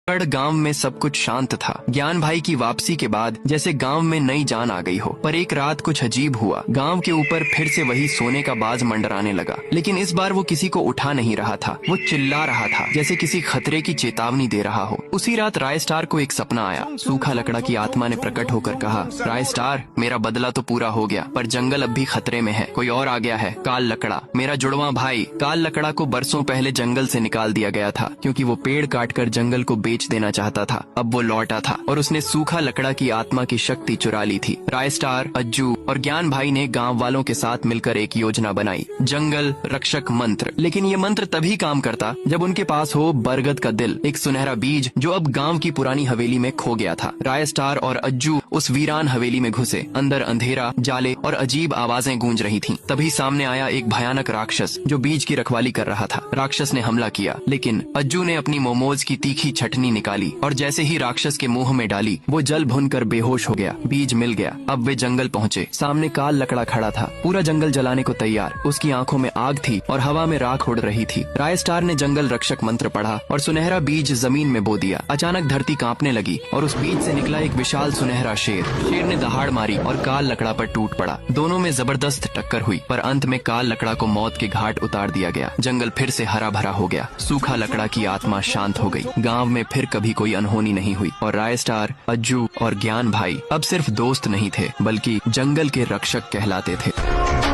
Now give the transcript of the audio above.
गांव में सब कुछ शांत था। ज्ञान भाई की वापसी के बाद जैसे गांव में नई जान आ गई हो। पर एक रात कुछ अजीब हुआ। गांव के ऊपर फिर से वही सोने का बाज मंडराने लगा, लेकिन इस बार वो किसी को उठा नहीं रहा था। वो चिल्ला रहा था जैसे किसी खतरे की चेतावनी दे रहा हो। उसी रात राय स्टार को एक सपना आया। सूखा लकड़ा की आत्मा ने प्रकट होकर कहा, राय स्टार, मेरा बदला तो पूरा हो गया, पर जंगल अब भी खतरे में है। कोई और आ गया है, काल लकड़ा। मेरा जुड़वा भाई काल लकड़ा को बरसों पहले जंगल से निकाल दिया गया था, क्योंकि वो पेड़ काटकर जंगल को बेच देना चाहता था। अब वो लौटा था और उसने सूखा लकड़ा की आत्मा की शक्ति चुरा ली थी। राय स्टार, अज्जू और ज्ञान भाई ने गांव वालों के साथ मिलकर एक योजना बनाई, जंगल रक्षक मंत्र। लेकिन ये मंत्र तभी काम करता जब उनके पास हो बरगद का दिल, एक सुनहरा बीज जो अब गांव की पुरानी हवेली में खो गया था। राय स्टार और अज्जू उस वीरान हवेली में घुसे। अंदर अंधेरा, जाले और अजीब आवाजें गूंज रही थीं। तभी सामने आया एक भयानक राक्षस जो बीज की रखवाली कर रहा था। राक्षस ने हमला किया, लेकिन अज्जू ने अपनी मोमोज की तीखी छटनी निकाली और जैसे ही राक्षस के मुंह में डाली, वो जल भुनकर बेहोश हो गया। बीज मिल गया। अब वे जंगल पहुँचे। सामने काल लकड़ा खड़ा था, पूरा जंगल जलाने को तैयार। उसकी आंखों में आग थी और हवा में राख उड़ रही थी। राय स्टार ने जंगल रक्षक मंत्र पढ़ा और सुनहरा बीज जमीन में बो दिया। अचानक धरती कांपने लगी और उस बीज से निकला एक विशाल सुनहरा शेर। शेर ने दहाड़ मारी और काल लकड़ा पर टूट पड़ा। दोनों में जबरदस्त टक्कर हुई, पर अंत में काल लकड़ा को मौत के घाट उतार दिया गया। जंगल फिर से हरा भरा हो गया। सूखा लकड़ा की आत्मा शांत हो गई। गांव में फिर कभी कोई अनहोनी नहीं हुई और राय स्टार, अज्जू और ज्ञान भाई अब सिर्फ दोस्त नहीं थे, बल्कि जंगल के रक्षक कहलाते थे।